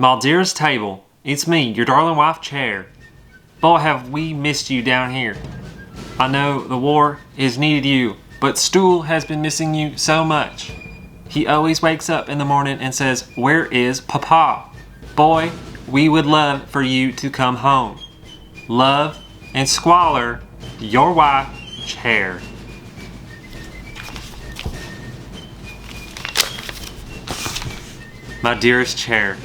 My dearest table, it's me, your darling wife, Chair. Boy, have we missed you down here. I know the war has needed you, but Stool has been missing you so much. He always wakes up in the morning and says, "Where is Papa?" Boy, we would love for you to come home. Love and squalor, your wife, Chair. My dearest Chair,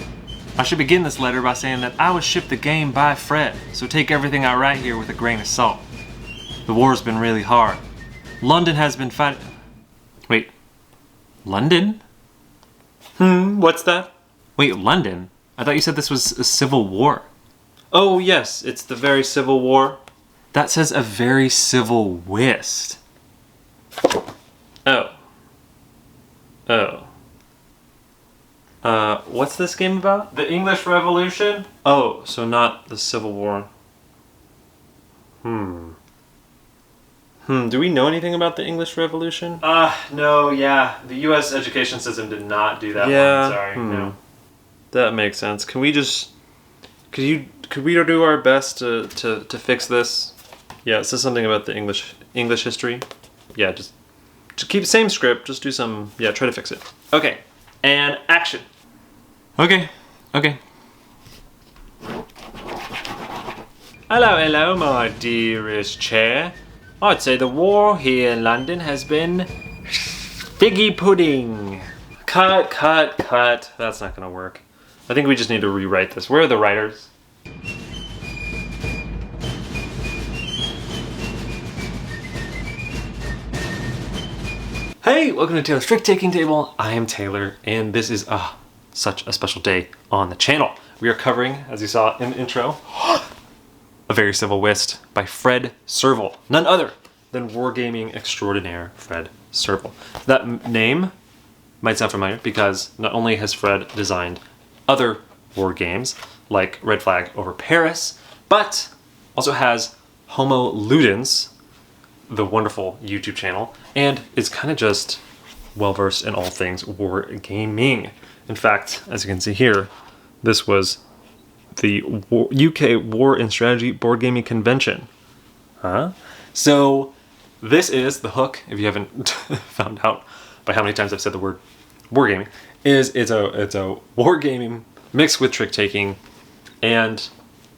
I should begin this letter by saying that I was shipped the game by Fred, so take everything I write here with a grain of salt. The war's been really hard. London has been fighting... Wait, London? What's that? Wait, London? I thought you said this was a civil war. Oh yes, it's the very civil war. That says a very civil whist. Oh. What's this game about? The English Revolution? Oh, so not the Civil War. Do we know anything about the English Revolution? No, yeah. The U.S. education system did not do that one. Sorry, no. That makes sense. Can we just... Could we do our best to fix this? Yeah, it says something about the English history. Yeah, just keep the same script. Just do some... Yeah, try to fix it. Okay, and action. Okay. Hello, my dearest Chair. I'd say the war here in London has been figgy pudding. Cut. That's not gonna work. I think we just need to rewrite this. Where are the writers? Hey, welcome to Taylor's Trick Taking Table. I am Taylor, and this is such a special day on the channel. We are covering, as you saw in the intro, A Very Civil Whist by Fred Serval. None other than wargaming extraordinaire Fred Serval. That name might sound familiar because not only has Fred designed other war games like Red Flag over Paris, but also has Homo Ludens, the wonderful YouTube channel, and is kind of just well-versed in all things wargaming. In fact, as you can see here, this was the UK War and Strategy Board Gaming Convention. So this is the hook, if you haven't found out by how many times I've said the word wargaming, it's a wargaming mixed with trick-taking, and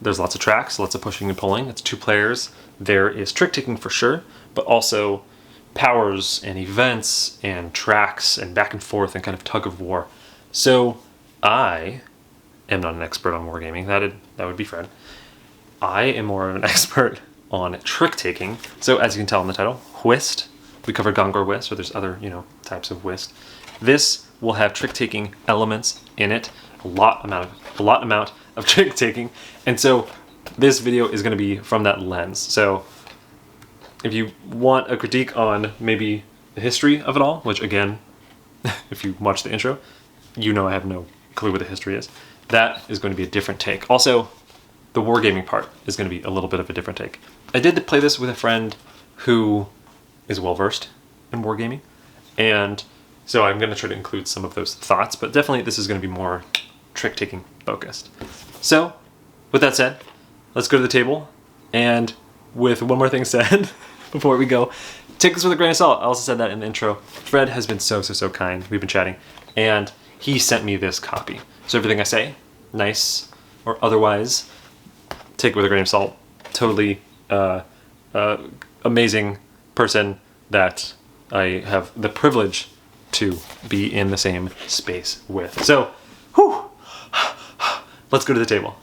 there's lots of tracks, lots of pushing and pulling. It's 2 players. There is trick-taking for sure, but also powers and events and tracks and back and forth and kind of tug of war. So I am not an expert on wargaming. That would be Fred. I am more of an expert on trick-taking. So as you can tell in the title, Whist. We covered Gongor Whist, so there's other, types of Whist. This will have trick-taking elements in it, a lot amount of trick-taking, and so this video is going to be from that lens. So if you want a critique on maybe the history of it all, which again, if you watch the intro, I have no clue what the history is. That is going to be a different take. Also, the wargaming part is going to be a little bit of a different take. I did play this with a friend who is well-versed in wargaming, and so I'm going to try to include some of those thoughts, but definitely this is going to be more trick-taking focused. So, with that said, let's go to the table, and with one more thing said before we go, take this with a grain of salt. I also said that in the intro. Fred has been so kind. We've been chatting, and he sent me this copy. So everything I say, nice or otherwise, take it with a grain of salt. Totally amazing person that I have the privilege to be in the same space with. So, let's go to the table.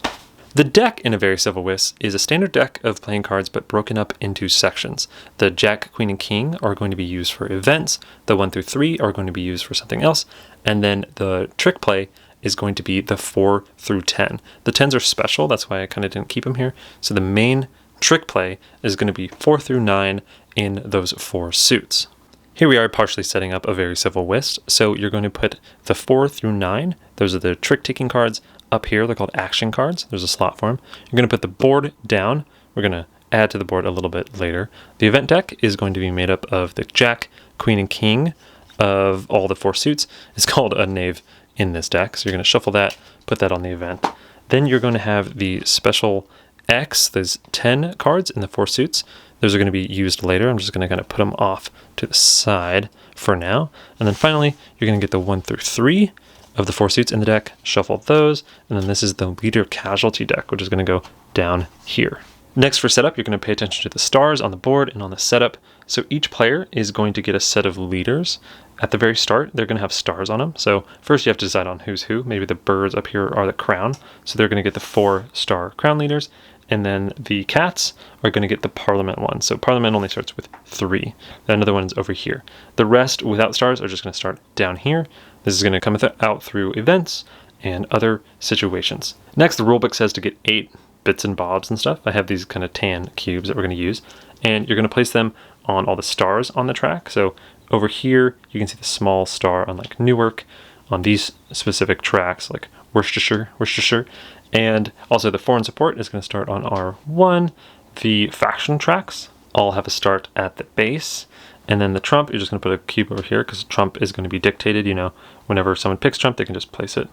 The deck in A Very Civil Whist is a standard deck of playing cards but broken up into sections. The Jack, Queen, and King are going to be used for events, the 1 through 3 are going to be used for something else, and then the trick play is going to be the 4 through 10. The 10s are special, that's why I kind of didn't keep them here. So the main trick play is going to be 4 through 9 in those 4 suits. Here we are partially setting up A Very Civil Whist. So you're going to put the 4 through 9, those are the trick-taking cards, up here. They're called action cards. There's a slot for them. You're going to put the board down. We're going to add to the board a little bit later. The event deck is going to be made up of the Jack, Queen, and King of all the 4 suits. It's called a knave in this deck. So you're going to shuffle that, put that on the event. Then you're going to have the special X. There's 10 cards in the 4 suits. Those are going to be used later. I'm just going to kind of put them off to the side for now. And then finally, you're going to get the 1 through 3 of the 4 suits in the deck, shuffle those, and then this is the leader casualty deck, which is going to go down here. Next for setup, you're going to pay attention to the stars on the board and on the setup. So each player is going to get a set of leaders. At the very start, they're going to have stars on them. So first you have to decide on who's who. Maybe the birds up here are the crown. So they're going to get the 4-star crown leaders. And then the cats are going to get the Parliament one. So Parliament only starts with 3. Another one's over here. The rest without stars are just going to start down here. This is going to come out through events and other situations. Next, the rulebook says to get 8 bits and bobs and stuff. I have these kind of tan cubes that we're going to use. And you're going to place them on all the stars on the track. So over here, you can see the small star on like Newark, on these specific tracks like Worcestershire. And also the foreign support is going to start on R1. The faction tracks all have a start at the base. And then the trump, you're just going to put a cube over here because trump is going to be dictated. You know, whenever someone picks trump, they can just place it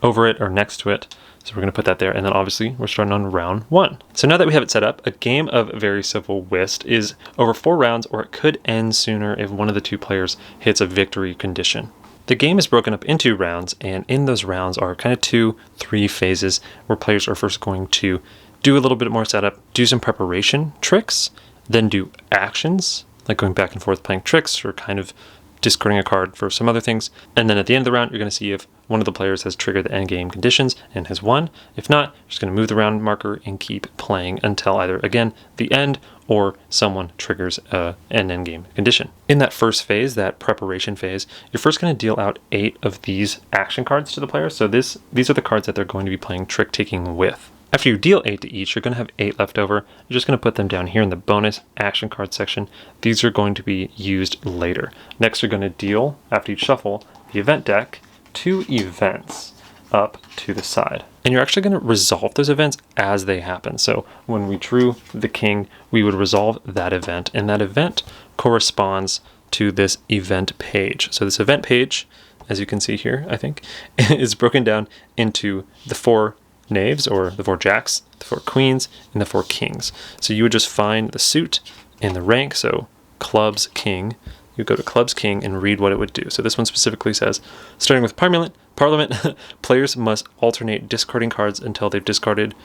over it or next to it. So we're going to put that there. And then obviously we're starting on round 1. So now that we have it set up, a game of very civil whist is over 4 rounds, or it could end sooner if one of the 2 players hits a victory condition. The game is broken up into rounds, and in those rounds are kind of 2-3 phases where players are first going to do a little bit more setup, do some preparation tricks, then do actions, like going back and forth playing tricks or kind of discarding a card for some other things. And then at the end of the round, you're going to see if one of the players has triggered the end game conditions and has won. If not, you're just going to move the round marker and keep playing until either, again, the end or someone triggers an end game condition. In that first phase, that preparation phase, you're first going to deal out 8 of these action cards to the player. So these are the cards that they're going to be playing trick taking with. After you deal 8 to each, you're going to have 8 left over. You're just going to put them down here in the bonus action card section. These are going to be used later. Next, you're going to deal, after you shuffle, the event deck, 2 events up to the side. And you're actually going to resolve those events as they happen. So when we drew the king, we would resolve that event, and that event corresponds to this event page. So this event page, as you can see here, I think, is broken down into the 4 knaves, or the 4 jacks, the 4 queens, and the 4 kings. So you would just find the suit and the rank, so clubs king. You go to clubs king and read what it would do. So this one specifically says, starting with Parliament, players must alternate discarding cards until they've discarded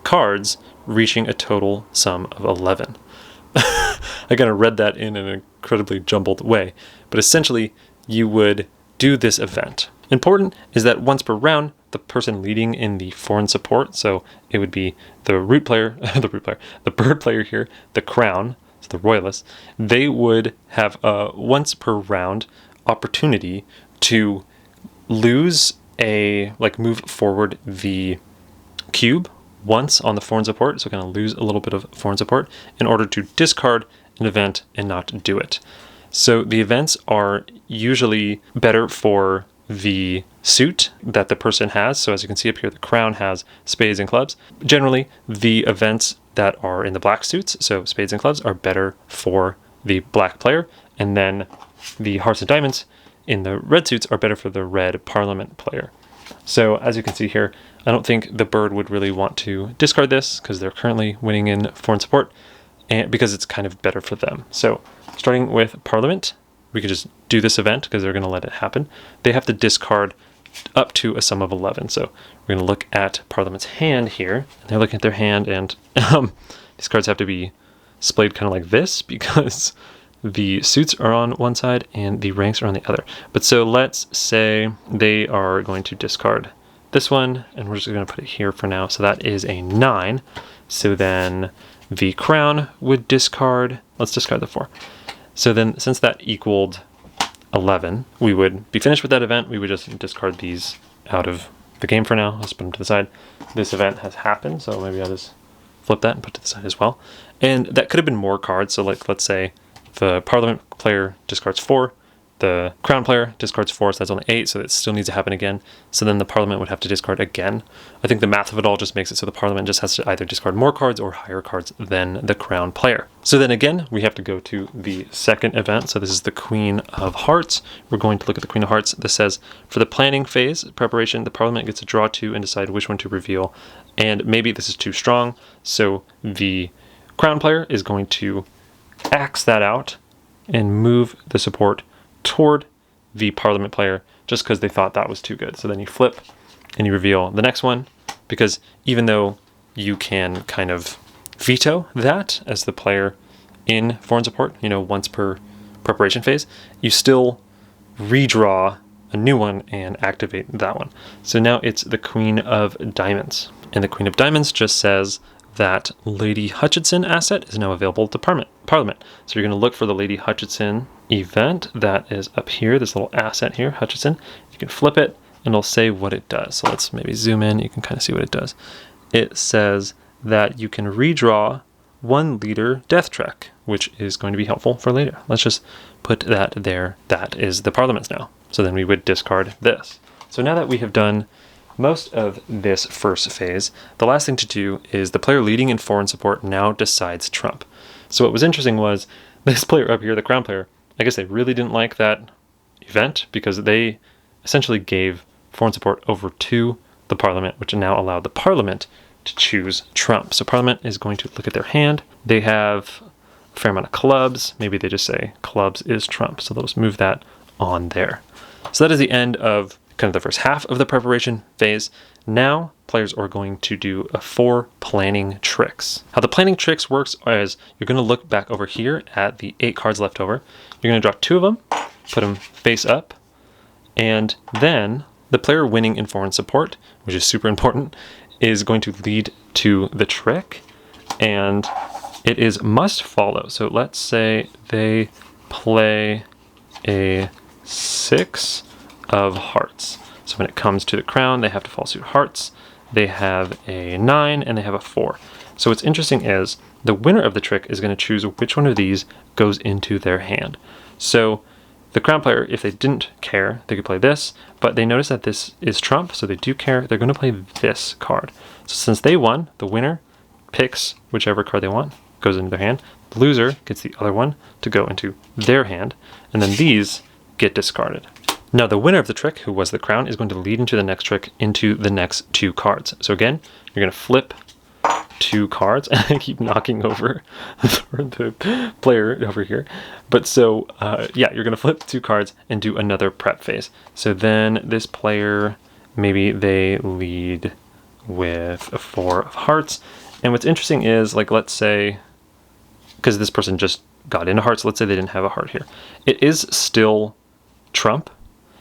cards reaching a total sum of 11. I kind of read that in an incredibly jumbled way, but essentially you would do this event. Important is that once per round, the person leading in the foreign support, so it would be the root player, the bird player here, the crown, so the royalists, they would have a once per round opportunity to lose move forward the cube once on the foreign support, so kind of lose a little bit of foreign support in order to discard an event and not do it. So the events are usually better for the suit that the person has. So as you can see up here, the crown has spades and clubs. Generally, the events that are in the black suits, so spades and clubs, are better for the black player. And then the hearts and diamonds in the red suits are better for the red Parliament player. So as you can see here, I don't think the bird would really want to discard this because they're currently winning in foreign support, and because it's kind of better for them. So starting with Parliament, we could just do this event because they're going to let it happen. They have to discard up to a sum of 11. So we're going to look at Parliament's hand here. And they're looking at their hand, and these cards have to be splayed kind of like this because the suits are on one side and the ranks are on the other. But so let's say they are going to discard this one, and we're just going to put it here for now. So that is a 9. So then the crown would discard, let's discard the 4. So then since that equaled 11, we would be finished with that event. We would just discard these out of the game for now. Let's put them to the side. This event has happened, so maybe I'll just flip that and put it to the side as well. And that could have been more cards. So like, let's say the Parliament player discards 4, the crown player discards 4, so that's only 8, so it still needs to happen again. So then the parliament would have to discard again. I think the math of it all just makes it so the parliament just has to either discard more cards or higher cards than the crown player. So then again, we have to go to the second event. So this is the Queen of Hearts. We're going to look at the Queen of Hearts. This says, for the planning phase, preparation, the parliament gets to draw 2 and decide which one to reveal. And maybe this is too strong, so the crown player is going to axe that out and move the support toward the parliament player just because they thought that was too good. So then you flip and you reveal the next one, because even though you can kind of veto that as the player in foreign support, once per preparation phase, you still redraw a new one and activate that one. So now it's the Queen of Diamonds. And the Queen of Diamonds just says that Lady Hutchinson asset is now available to Parliament. So you're going to look for the Lady Hutchinson event that is up here, this little asset here, Hutchinson. You can flip it and it'll say what it does. So let's maybe zoom in. You can kind of see what it does. It says that you can redraw 1 leader death trek, which is going to be helpful for later. Let's just put that there. That is the Parliaments now. So then we would discard this. So now that we have done most of this first phase, the last thing to do is the player leading in foreign support now decides trump. So what was interesting was this player up here, the crown player, I guess they really didn't like that event because they essentially gave foreign support over to the parliament, which now allowed the parliament to choose trump. So parliament is going to look at their hand. They have a fair amount of clubs. Maybe they just say clubs is trump. So they'll just move that on there. So that is the end of kind of the first half of the preparation phase. Now players are going to do 4 planning tricks. How the planning tricks works is you're going to look back over here at the 8 cards left over. You're going to draw 2 of them, put them face up, and then the player winning in foreign support, which is super important, is going to lead to the trick, and it is must follow. So let's say they play a 6 of hearts. So when it comes to the crown, they have to follow suit hearts. They have a 9 and they have a 4. So what's interesting is the winner of the trick is going to choose which one of these goes into their hand. So the crown player, if they didn't care, they could play this, but they notice that this is trump, so they do care. They're going to play this card. So since they won, the winner picks whichever card they want, goes into their hand. The loser gets the other one to go into their hand, and then these get discarded. Now the winner of the trick, who was the crown, is going to lead into the next trick into the next 2 cards. So again, you're going to flip 2 cards, and I keep knocking over the player over here. But so, yeah, you're going to flip 2 cards and do another prep phase. So then this player, maybe they lead with a 4 of hearts. And what's interesting is, like, let's say, because this person just got into hearts, let's say they didn't have a heart here. It is still trump.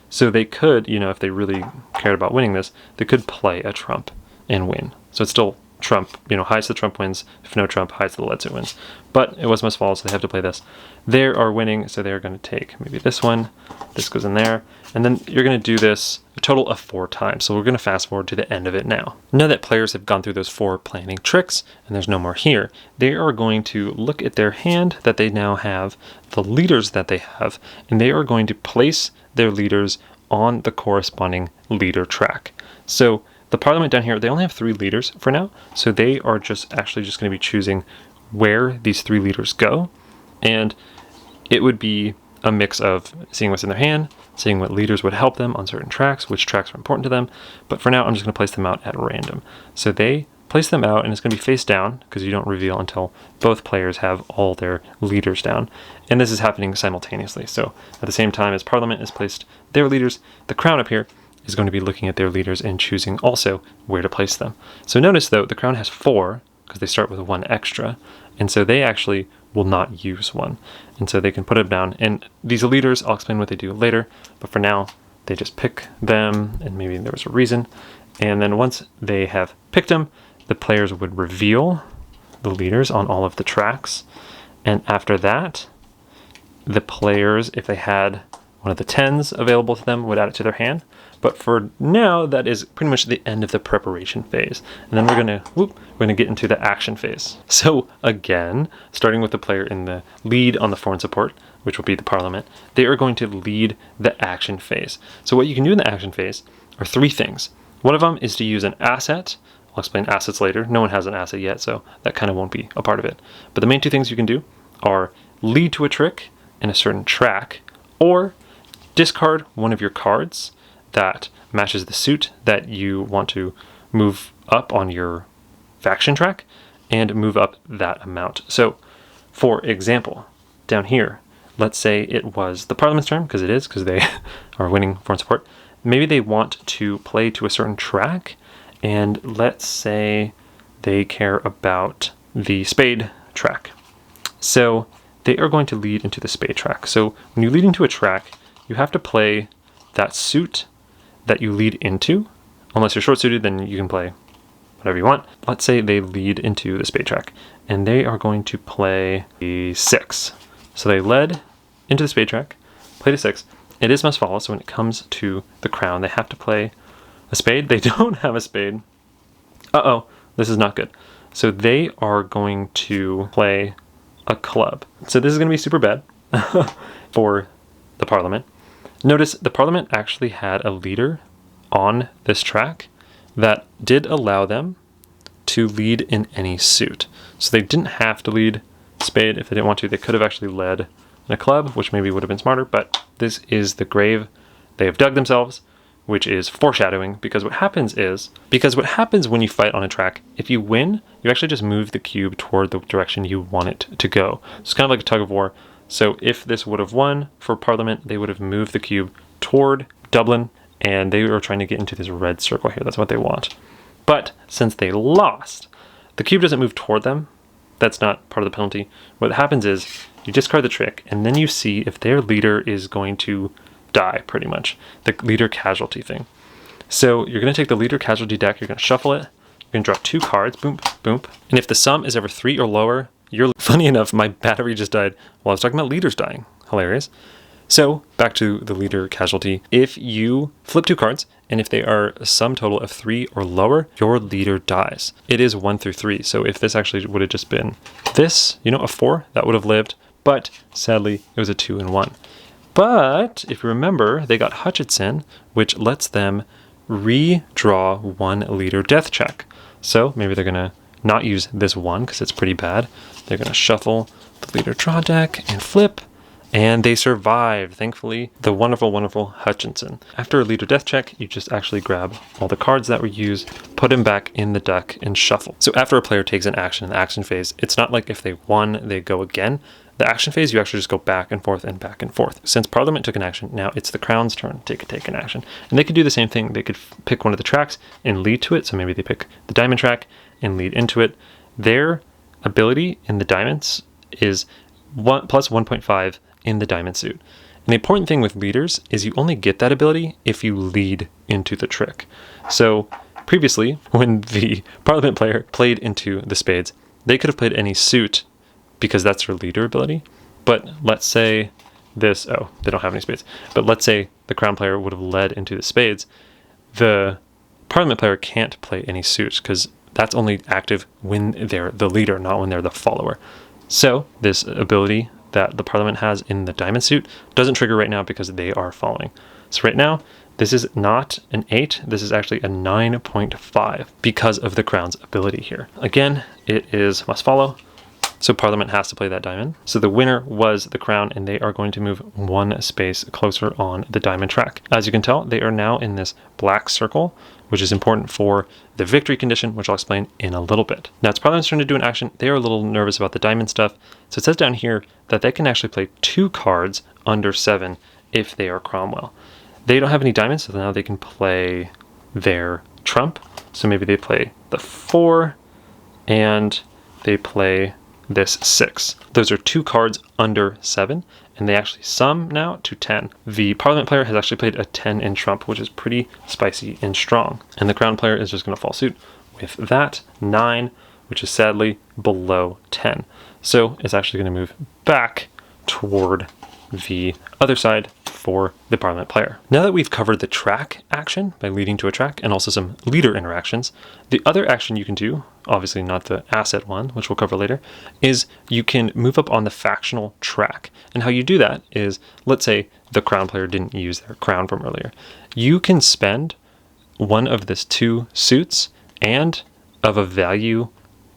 So they could, if they really cared about winning this, they could play a trump and win. So it's still trump, highest the trump wins. If no trump, highest the let's it wins. But it was must fall, so they have to play this. They are winning, so they're going to take maybe this one. This goes in there. And then you're going to do this a total of 4 times. So we're going to fast forward to the end of it now. Now that players have gone through those 4 planning tricks, and there's no more here, they are going to look at their hand that they now have, the leaders that they have, and they are going to place their leaders on the corresponding leader track. So the parliament down here, they only have 3 leaders for now, so they are actually just going to be choosing where these 3 leaders go, and it would be a mix of seeing what's in their hand, seeing what leaders would help them on certain tracks, which tracks are important to them, but for now I'm just going to place them out at random. So they place them out, and it's going to be face down, because you don't reveal until both players have all their leaders down. And this is happening simultaneously. So at the same time as Parliament has placed their leaders, the Crown up here is going to be looking at their leaders and choosing also where to place them. So notice, though, the Crown has 4, because they start with 1 extra, and so they actually will not use 1. And so they can put it down. And these leaders, I'll explain what they do later, but for now, they just pick them, and maybe there was a reason. And then once they have picked them, the players would reveal the leaders on all of the tracks. And after that, the players, if they had one of the 10s available to them would add it to their hand. But for now, that is pretty much the end of the preparation phase. And then we're gonna get into the action phase. So again, starting with the player in the lead on the foreign support, which will be the Parliament, they are going to lead the action phase. So what you can do in the action phase are 3 things. One of them is to use an asset. I'll explain assets later. No one has an asset yet, so that kind of won't be a part of it. But the main 2 things you can do are lead to a trick in a certain track, or discard one of your cards that matches the suit that you want to move up on your faction track and move up that amount. So, for example, down here, let's say it was the Parliament's turn, because they are winning foreign support. Maybe they want to play to a certain track, and let's say they care about the spade track. So they are going to lead into the spade track. So when you lead into a track, you have to play that suit that you lead into. Unless you're short suited, then you can play whatever you want. Let's say they lead into the spade track, and they are going to play a 6. So they led into the spade track, played a 6. It is must follow, so when it comes to the crown, they have to play a spade. They don't have a spade. Uh-oh, this is not good. So they are going to play a club. So this is going to be super bad for the Parliament. Notice the Parliament actually had a leader on this track that did allow them to lead in any suit. So they didn't have to lead spade if they didn't want to. They could have actually led in a club, which maybe would have been smarter, but this is the grave they have dug themselves, which is foreshadowing, because what happens when you fight on a track, if you win, you actually just move the cube toward the direction you want it to go. It's kind of like a tug of war. So if this would have won for Parliament, they would have moved the cube toward Dublin, and they were trying to get into this red circle here. That's what they want. But since they lost, the cube doesn't move toward them. That's not part of the penalty. What happens is you discard the trick, and then you see if their leader is going to die, pretty much. The leader casualty thing. So you're going to take the leader casualty deck, you're going to shuffle it, you're going to draw 2 cards, boom, boom. And if the sum is ever 3 or lower, funny enough, my battery just died while I was talking about leaders dying. Hilarious. So back to the leader casualty. If you flip 2 cards, and if they are a sum total of 3 or lower, your leader dies. It is 1 through 3. So if this actually would have just been this, a 4, that would have lived. But sadly, it was a 2 and 1. But if you remember, they got Hutchinson, which lets them redraw 1 leader death check. So maybe they're going to not use this 1 because it's pretty bad. They're going to shuffle the leader draw deck and flip, and they survive, thankfully, the wonderful, wonderful Hutchinson. After a leader death check, you just actually grab all the cards that were used, put them back in the deck, and shuffle. So after a player takes an action in the action phase, it's not like if they won, they go again. The action phase, you actually just go back and forth and back and forth. Since Parliament took an action, now it's the Crown's turn to take an action. And they could do the same thing. They could pick one of the tracks and lead to it. So maybe they pick the diamond track and lead into it. Their ability in the diamonds is plus 1.5 in the diamond suit. And the important thing with leaders is you only get that ability if you lead into the trick. So previously, when the Parliament player played into the spades, they could have played any suit because that's her leader ability. But let's say they don't have any spades. But let's say the Crown player would have led into the spades. The Parliament player can't play any suits because that's only active when they're the leader, not when they're the follower. So this ability that the Parliament has in the diamond suit doesn't trigger right now because they are following. So right now, this is not an 8, this is actually a 9.5 because of the Crown's ability here. Again, it is must follow. So Parliament has to play that diamond. So the winner was the Crown, and they are going to move 1 space closer on the diamond track. As you can tell, they are now in this black circle, which is important for the victory condition, which I'll explain in a little bit. Now it's Parliament's turn to do an action. They are a little nervous about the diamond stuff. So it says down here that they can actually play 2 cards under 7 if they are Cromwell. They don't have any diamonds, so now they can play their trump. So maybe they play the 4, and they play this 6. Those are 2 cards under 7, and they actually sum now to 10. The Parliament player has actually played a 10 in trump, which is pretty spicy and strong. And the Crown player is just going to fall suit with that 9, which is sadly below 10. So it's actually going to move back toward the other side for the Parliament player. Now that we've covered the track action by leading to a track and also some leader interactions, the other action you can do, obviously not the asset one, which we'll cover later, is you can move up on the factional track. And how you do that is, let's say the crown player didn't use their crown from earlier. You can spend one of this 2 suits and of a value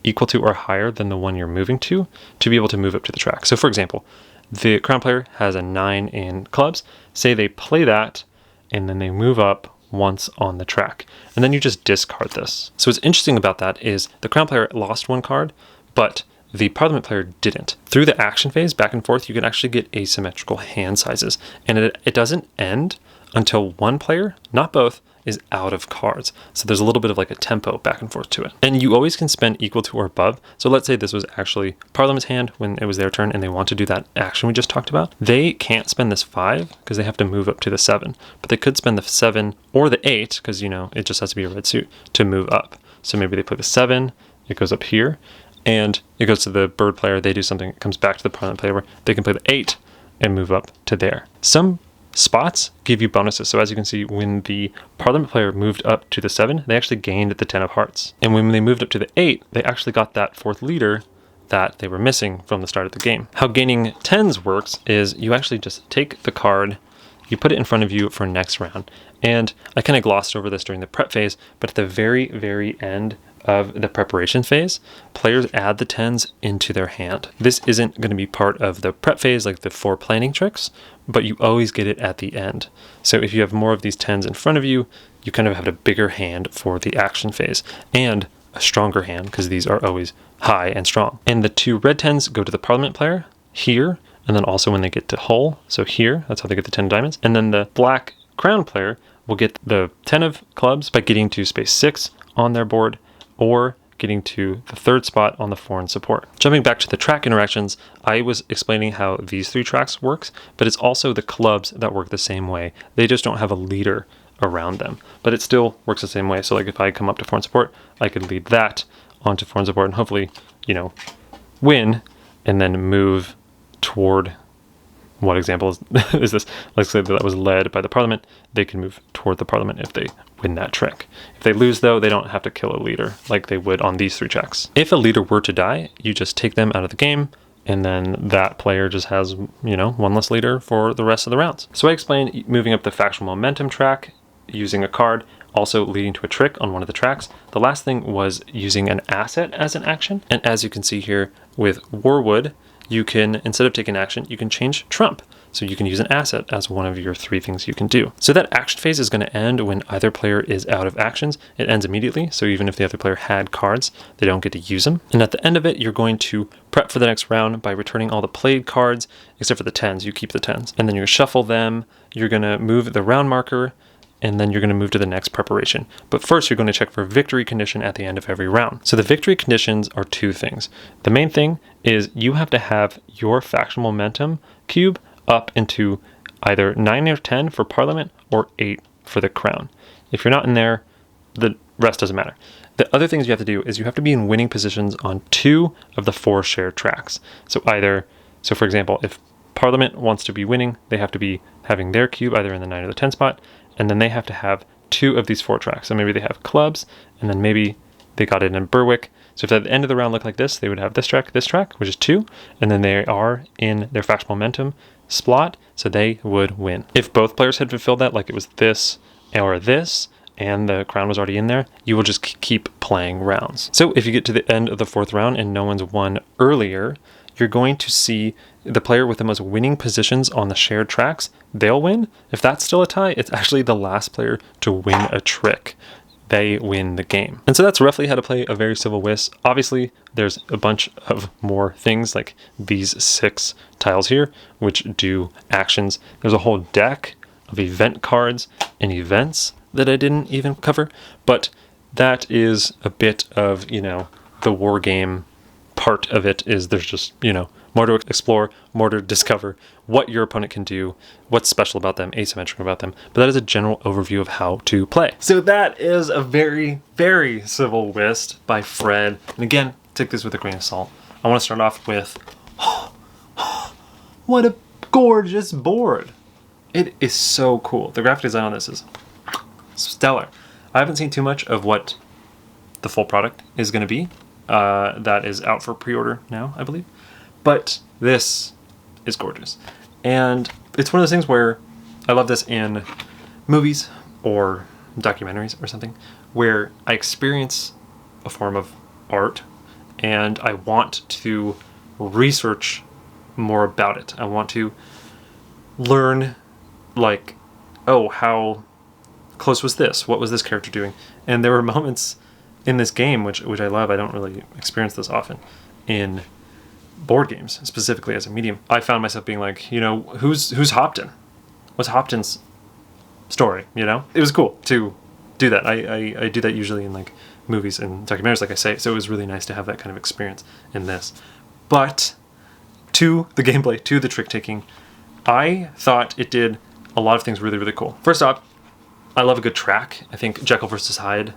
equal to or higher than the one you're moving to be able to move up to the track. So for example, the crown player has a 9 in clubs. Say they play that and then they move up once on the track. And then you just discard this. So what's interesting about that is the crown player lost 1 card, but the Parliament player didn't. Through the action phase, back and forth, you can actually get asymmetrical hand sizes. And it doesn't end until one player, not both, is out of cards. So there's a little bit of like a tempo back and forth to it. And you always can spend equal to or above. So let's say this was actually Parliament's hand when it was their turn and they want to do that action we just talked about. They can't spend this 5 because they have to move up to the 7. But they could spend the 7 or the 8 because, you know, it just has to be a red suit to move up. So maybe they play the 7, it goes up here, and it goes to the bird player. They do something, it comes back to the Parliament player where they can play the 8 and move up to there. Some spots give you bonuses. So as you can see, when the Parliament player moved up to the 7, they actually gained the 10 of hearts. And when they moved up to the 8, they actually got that 4th leader that they were missing from the start of the game. How gaining 10s works is you actually just take the card, you put it in front of you for next round. And I kind of glossed over this during the prep phase, but at the very, very end of the preparation phase, players add the 10s into their hand. This isn't going to be part of the prep phase like the 4 planning tricks, but you always get it at the end. So if you have more of these 10s in front of you, you kind of have a bigger hand for the action phase and a stronger hand because these are always high and strong. And the 2 red 10s go to the Parliament player here, and then also when they get to Hull, so here, that's how they get the 10 diamonds. And then the black crown player will get the 10 of clubs by getting to space 6 on their board, or getting to the 3rd spot on the foreign support. Jumping back to the track interactions, I was explaining how these 3 tracks works, but it's also the clubs that work the same way. They just don't have a leader around them, but it still works the same way. So like if I come up to foreign support, I could lead that onto foreign support and hopefully, you know, win and then move toward, what example is this? Let's say that was led by the Parliament. They can move toward the Parliament if they win that trick. If they lose, though, they don't have to kill a leader like they would on these 3 tracks. If a leader were to die, you just take them out of the game, and then that player just has, you know, 1 less leader for the rest of the rounds. So I explained moving up the factional momentum track, using a card, also leading to a trick on one of the tracks. The last thing was using an asset as an action. And as you can see here with Warwood, you can, instead of taking action, you can change trump. So you can use an asset as one of your 3 things you can do. So that action phase is going to end when either player is out of actions. It ends immediately. So even if the other player had cards, they don't get to use them. And at the end of it, you're going to prep for the next round by returning all the played cards, except for the 10s. You keep the 10s. And then you're going to shuffle them. You're going to move the round marker, and then you're going to move to the next preparation. But first, you're going to check for victory condition at the end of every round. So the victory conditions are 2 things. The main thing is you have to have your factional momentum cube up into either 9 or 10 for Parliament or 8 for the crown. If you're not in there, the rest doesn't matter. The other things you have to do is you have to be in winning positions on 2 of the 4 shared tracks. So for example, if Parliament wants to be winning, they have to be having their cube either in the 9 or the 10 spot, and then they have to have 2 of these 4 tracks. So maybe they have clubs, and then maybe they got it in Berwick. So if at the end of the round looked like this, they would have this track, which is 2, and then they are in their factional momentum slot, so they would win. If both players had fulfilled that, like it was this or this, and the crown was already in there, you will just keep playing rounds. So if you get to the end of the 4th round and no one's won earlier, you're going to see the player with the most winning positions on the shared tracks, they'll win. If that's still a tie, it's actually the last player to win a trick. They win the game. And so that's roughly how to play a very civil whist. Obviously, there's a bunch of more things like these 6 tiles here, which do actions. There's a whole deck of event cards and events that I didn't even cover, but that is a bit of, you know, the war game part of it is there's just, you know, more to explore, more to discover what your opponent can do, what's special about them, asymmetrical about them. But that is a general overview of how to play. So that is a very, very civil whist by Fred. And again, take this with a grain of salt. I want to start off with, what a gorgeous board. It is so cool. The graphic design on this is stellar. I haven't seen too much of what the full product is going to be. That is out for pre-order now, I believe. But this is gorgeous. And it's one of those things where I love this in movies or documentaries or something, where I experience a form of art and I want to research more about it. I want to learn, like, oh, how close was this? What was this character doing? And there were moments in this game, which I love. I don't really experience this often in board games, specifically as a medium. I found myself being like, you know, who's Hopton? What's Hopton's story? You know, it was cool to do that. I do that usually in like movies and documentaries, like I say. So it was really nice to have that kind of experience in this. But to the gameplay, to the trick taking, I thought it did a lot of things really, really cool. First off, I love a good track. I think Jekyll vs. Hyde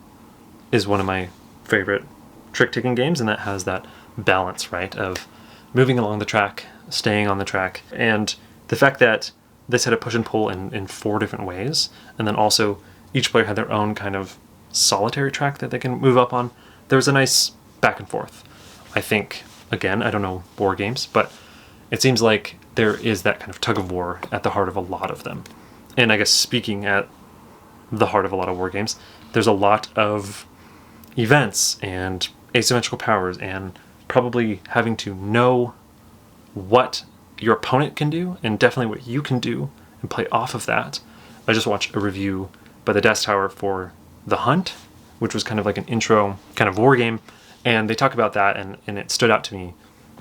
is one of my favorite trick-taking games, and that has that balance, right, of moving along the track, staying on the track, and the fact that this had a push and pull in 4 different ways, and then also each player had their own kind of solitary track that they can move up on. There was a nice back and forth. I think, again, I don't know war games, but it seems like there is that kind of tug of war at the heart of a lot of them. And I guess speaking at the heart of a lot of war games, there's a lot of events and asymmetrical powers and probably having to know what your opponent can do and definitely what you can do and play off of that. I just watched a review by the Death Tower for The Hunt, which was kind of like an intro kind of war game, and they talk about that, and it stood out to me,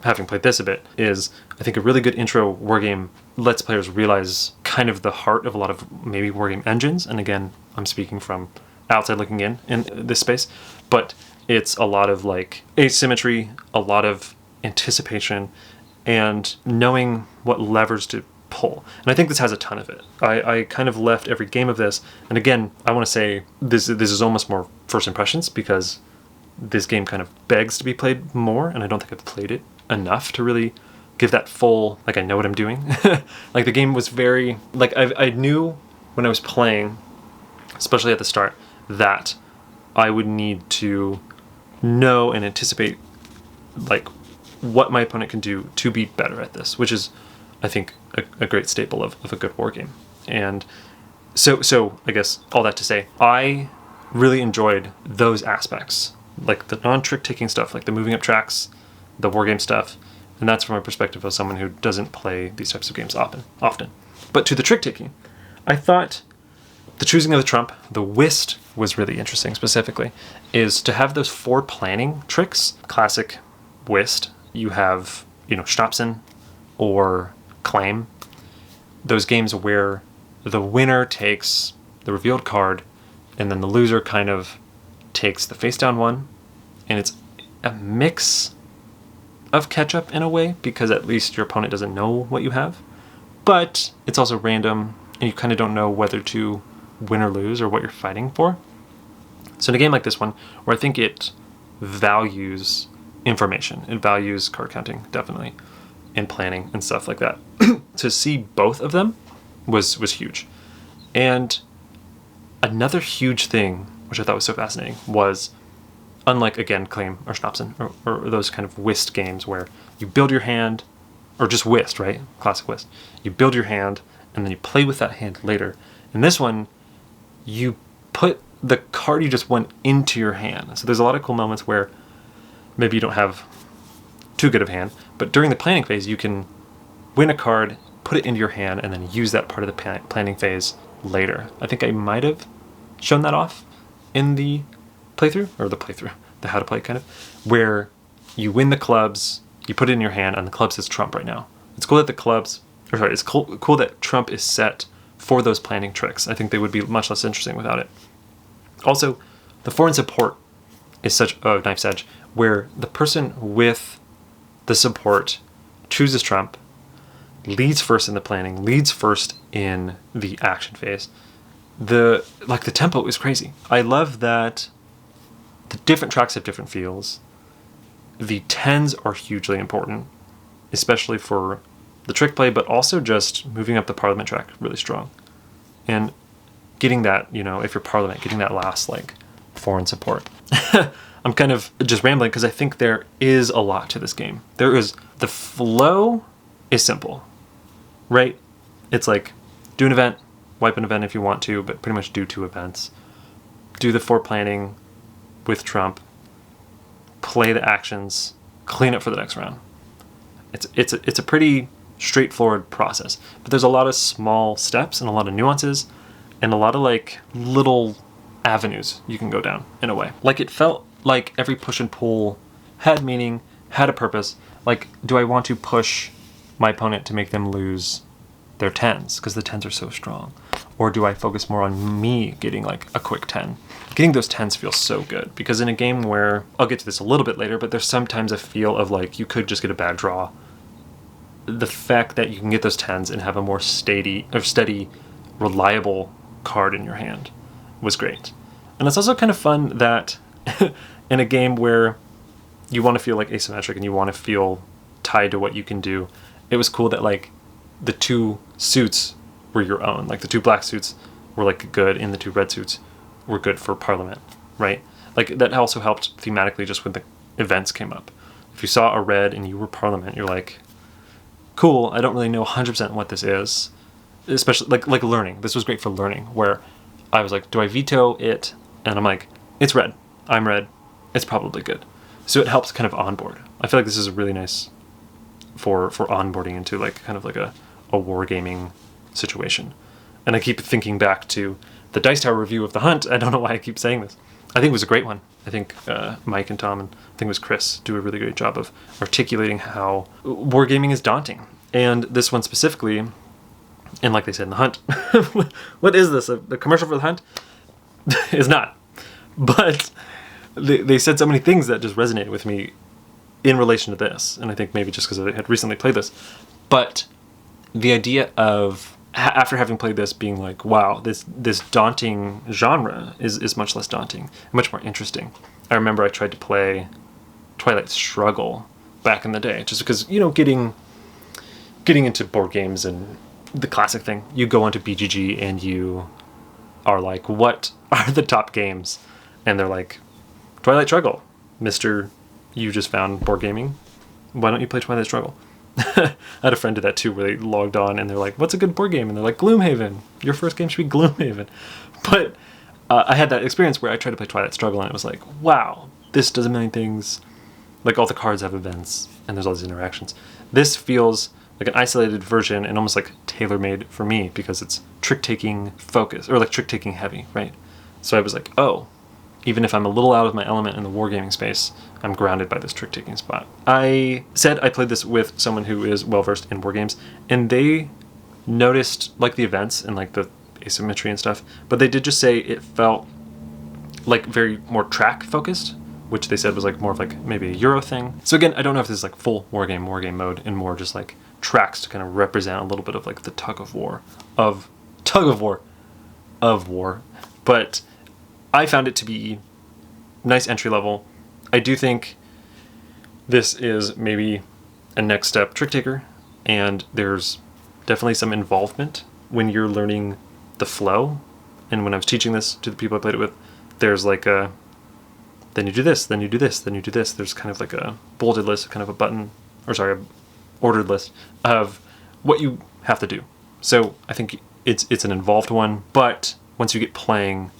having played this a bit, is I think a really good intro war game lets players realize kind of the heart of a lot of maybe war game engines. And again, I'm speaking from outside looking in this space, but it's a lot of like asymmetry, a lot of anticipation, and knowing what levers to pull. And I think this has a ton of it. I kind of left every game of this, and again, I want to say this is almost more first impressions, because this game kind of begs to be played more, and I don't think I've played it enough to really give that full, like, I know what I'm doing. Like, the game was very, like, I knew when I was playing, especially at the start, that I would need to know and anticipate, like, what my opponent can do to be better at this, which is, I think, a great staple of a good war game. And so I guess all that to say, I really enjoyed those aspects, like the non-trick taking stuff, like the moving up tracks, the war game stuff, and that's from my perspective of someone who doesn't play these types of games often. But to the trick taking, I thought the choosing of the trump, the whist, was really interesting. Specifically, is to have those 4 planning tricks. Classic whist, you have, you know, Schnapsen or Claim. Those games where the winner takes the revealed card, and then the loser kind of takes the face down one, and it's a mix of catch up in a way, because at least your opponent doesn't know what you have, but it's also random, and you kind of don't know whether to win or lose or what you're fighting for. So in a game like this one, where I think it values information, it values card counting, definitely, and planning and stuff like that, to see both of them was huge. And another huge thing, which I thought was so fascinating, was, unlike, again, Claim or Schnapsen, or those kind of whist games where you build your hand, or just whist, right? Classic whist. You build your hand, and then you play with that hand later. In this one, you put the card you just went into your hand. So there's a lot of cool moments where maybe you don't have too good of a hand, but during the planning phase, you can win a card, put it into your hand, and then use that part of the planning phase later. I think I might have shown that off in the playthrough, the how to play kind of, where you win the clubs, you put it in your hand, and the club says trump right now. It's cool that it's cool that trump is set for those planning tricks. I think they would be much less interesting without it. Also, the foreign support is such a knife's edge, where the person with the support chooses trump, leads first in the planning, leads first in the action phase. The tempo is crazy. I love that the different tracks have different feels. The 10s are hugely important, especially for the trick play, but also just moving up the Parliament track really strong. And getting that, if you're Parliament, getting that last, foreign support. I'm kind of just rambling because I think there is a lot to this game. The flow is simple, right? It's like, do an event, wipe an event if you want to, but pretty much do 2 events. Do the planning with Trump, play the actions, clean up for the next round. It's a pretty straightforward process, but there's a lot of small steps and a lot of nuances and a lot of little avenues you can go down in a way. It felt like every push and pull had meaning, had a purpose. Do I want to push my opponent to make them lose their 10s because the 10s are so strong? Or do I focus more on me getting a quick 10? Getting those 10s feels so good because in a game where, I'll get to this a little bit later, but there's sometimes a feel of you could just get a bad draw. The fact that you can get those 10s and have a more steady, reliable card in your hand was great. And it's also kind of fun that in a game where you want to feel asymmetric and you want to feel tied to what you can do, it was cool that the 2 suits were your own. The 2 black suits were good and the 2 red suits were good for Parliament, right? That also helped thematically just when the events came up. If you saw a red and you were Parliament, you're cool, I don't really know 100% what this is. Especially learning. This was great for learning where I was do I veto it? And I'm it's red. I'm red. It's probably good. So it helps kind of onboard. I feel this is really nice for onboarding into kind of a wargaming situation. And I keep thinking back to the Dice Tower review of The Hunt. I don't know why I keep saying this. I think it was a great one. I think Mike and Tom and I think it was Chris do a really great job of articulating how wargaming is daunting. And this one specifically, and like they said in The Hunt, what is this? A commercial for The Hunt? It's not. But they said so many things that just resonated with me in relation to this. And I think maybe just because I had recently played this. But the idea of, after having played this, being wow, this daunting genre is much less daunting, much more interesting. I remember I tried to play Twilight Struggle back in the day, just because, getting into board games and the classic thing, you go onto BGG and you are what are the top games? And they're Twilight Struggle. Mister, you just found board gaming. Why don't you play Twilight Struggle? I had a friend do that too, where they logged on and they're what's a good board game? And they're Gloomhaven. Your first game should be Gloomhaven. But I had that experience where I tried to play Twilight Struggle and it was wow, this does a million things. All the cards have events and there's all these interactions. This feels like an isolated version and almost tailor-made for me because it's trick-taking focus, or trick-taking heavy, right? So I was oh, even if I'm a little out of my element in the wargaming space, I'm grounded by this trick-taking spot. I said I played this with someone who is well-versed in wargames, and they noticed the events and the asymmetry and stuff, but they did just say it felt very more track-focused, which they said was more of maybe a Euro thing. So again, I don't know if this is full wargame mode and more just tracks to kind of represent a little bit of the tug of war. But I found it to be nice entry level. I do think this is maybe a next step trick taker, and there's definitely some involvement when you're learning the flow. And when I was teaching this to the people I played it with, there's then you do this, then you do this, then you do this. There's kind of a bolded list, kind of a ordered list of what you have to do. So I think it's an involved one, but once you get playing,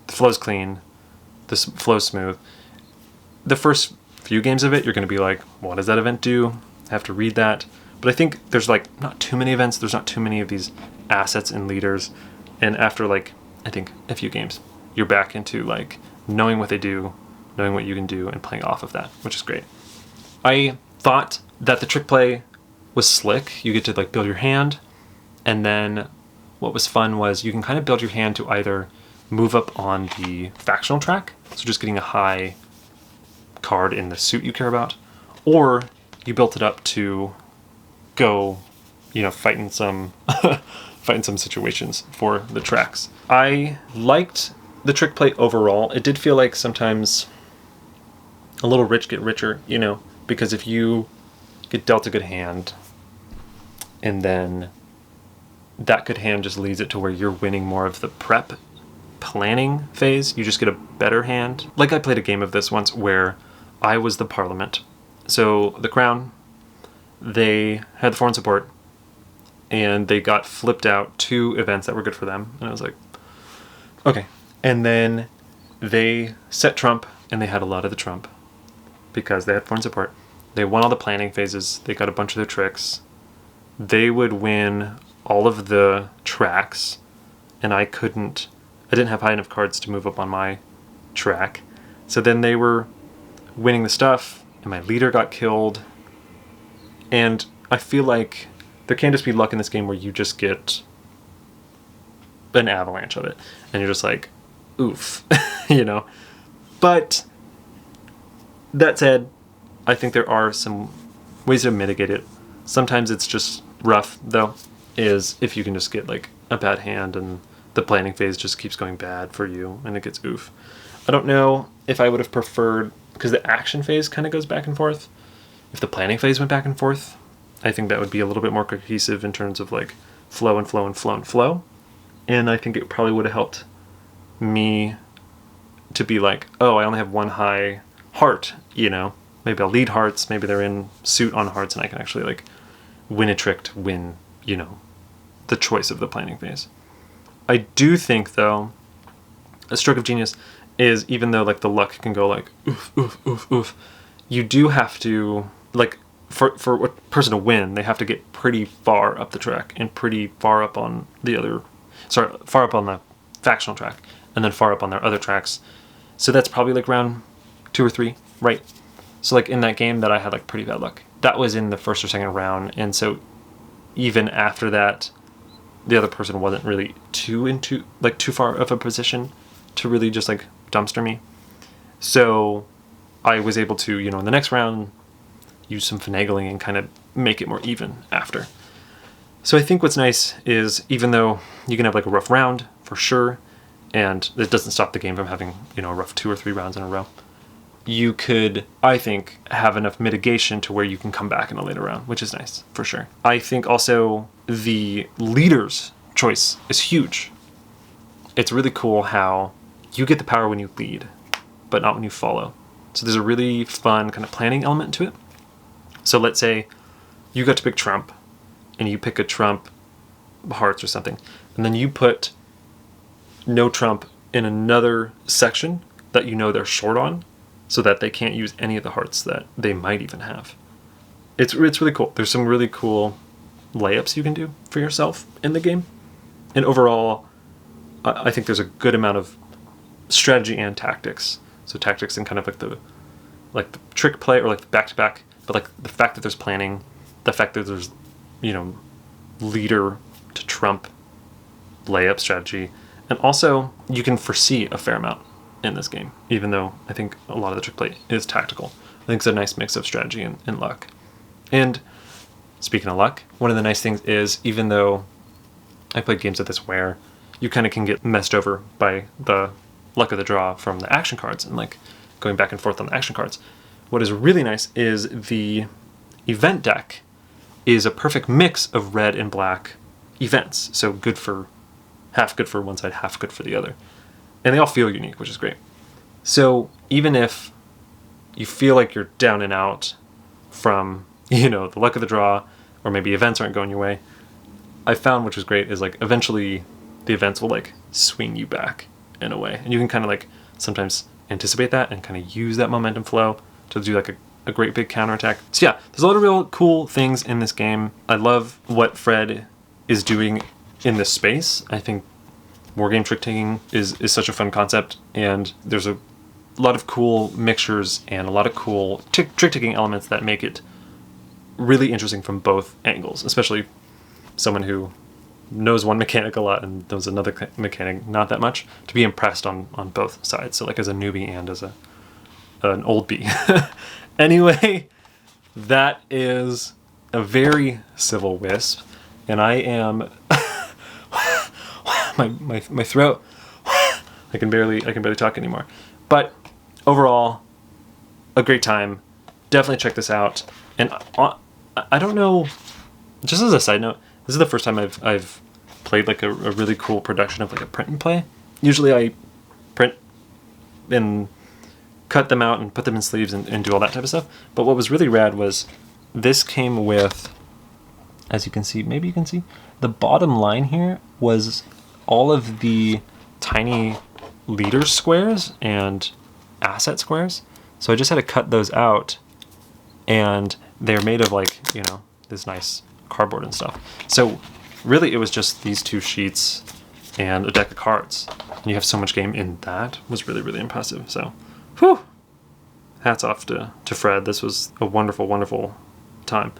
the flow's clean, the flow's smooth. The first few games of it, you're going to be what does that event do? I have to read that. But I think there's not too many events, there's not too many of these assets and leaders. And after I think a few games, you're back into knowing what they do, knowing what you can do, and playing off of that, which is great. I thought that the trick play was slick. You get to build your hand, and then what was fun was you can kind of build your hand to either move up on the factional track, so just getting a high card in the suit you care about, or you built it up to go, fighting some situations for the tracks. I liked the trick play overall. It did feel sometimes a little rich get richer, because if you get dealt a good hand, and then that good hand just leads it to where you're winning more of the prep planning phase. You just get a better hand. Like, I played a game of this once where I was the Parliament. So the Crown, they had the foreign support, and they got flipped out 2 events that were good for them. And I was like, okay. And then they set Trump, and they had a lot of the Trump because they had foreign support. They won all the planning phases. They got a bunch of their tricks. They would win all of the tracks, and I didn't have high enough cards to move up on my track. So then they were winning the stuff, and my leader got killed. And I feel like there can just be luck in this game where you just get an avalanche of it, and you're just like, oof, you know? But that said, I think there are some ways to mitigate it. Sometimes it's just rough, though, is if you can just get like a bad hand and the planning phase just keeps going bad for you and it gets oof. I don't know if I would have preferred, because the action phase kind of goes back and forth. If the planning phase went back and forth, I think that would be a little bit more cohesive in terms of like flow and flow and flow and flow. And I think it probably would have helped me to be like, oh, I only have 1 high heart, you know? Maybe I'll lead hearts, maybe they're in suit on hearts, and I can actually like win a trick to win, you know, the choice of the planning phase. I do think, though, a stroke of genius is, even though like the luck can go like oof, oof, oof, oof, you do have to, like, for a person to win, they have to get pretty far up the track and pretty far up on far up on the factional track, and then far up on their other tracks. So that's probably like round 2 or 3, right? So like in that game that I had like pretty bad luck, that was in the first or second round, and so even after that, the other person wasn't really too far of a position to really just like dumpster me. So I was able to, you know, in the next round, use some finagling and kind of make it more even after. So I think what's nice is, even though you can have like a rough round for sure, and it doesn't stop the game from having, you know, a rough 2 or 3 rounds in a row, you could, I think, have enough mitigation to where you can come back in a later round, which is nice, for sure. I think also the leader's choice is huge. It's really cool how you get the power when you lead, but not when you follow. So there's a really fun kind of planning element to it. So let's say you got to pick Trump, and you pick a Trump hearts or something, and then you put no Trump in another section that you know they're short on, so that they can't use any of the hearts that they might even have. It's really cool. There's some really cool layups you can do for yourself in the game. And overall, I think there's a good amount of strategy and tactics. So tactics and kind of like the trick play, or like the back-to-back, but like the fact that there's planning, the fact that there's, you know, leader to Trump layup strategy. And also, you can foresee a fair amount in this game, even though I think a lot of the trick play is tactical. I think it's a nice mix of strategy and luck. And speaking of luck, one of the nice things is, even though I played games of this where you kind of can get messed over by the luck of the draw from the action cards and like going back and forth on the action cards, what is really nice is the event deck is a perfect mix of red and black events. So half good for one side, half good for the other. And they all feel unique, which is great. So even if you feel like you're down and out from, you know, the luck of the draw, or maybe events aren't going your way, I found, which was great, is like eventually the events will like swing you back in a way. And you can kind of like sometimes anticipate that and kind of use that momentum flow to do like a great big counterattack. So yeah, there's a lot of real cool things in this game. I love what Fred is doing in this space. I think wargame trick-taking is such a fun concept, and there's a lot of cool mixtures and a lot of cool trick-taking elements that make it really interesting from both angles, especially someone who knows one mechanic a lot and knows another mechanic not that much, to be impressed on both sides. So like as a newbie and as an old bee. Anyway, that is a very civil Wisp, and I am my throat, I can barely talk anymore. But overall, a great time. Definitely check this out. And I don't know Just as a side note, this is the first time I've played like a really cool production of like a print and play. Usually I print and cut them out and put them in sleeves and do all that type of stuff. But what was really rad was this came with, as you can see, maybe you can see, the bottom line here was all of the tiny leader squares and asset squares. So I just had to cut those out, and they're made of like, you know, this nice cardboard and stuff. So really it was just these 2 sheets and a deck of cards. And you have so much game in that. Was really, really impressive. So, whew! Hats off to Fred. This was a wonderful, wonderful time.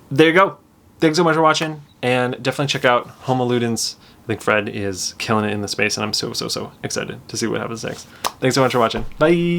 There you go. Thanks so much for watching, and definitely check out Homo Ludens. I think Fred is killing it in the space, and I'm so excited to see what happens next. Thanks so much for watching. Bye!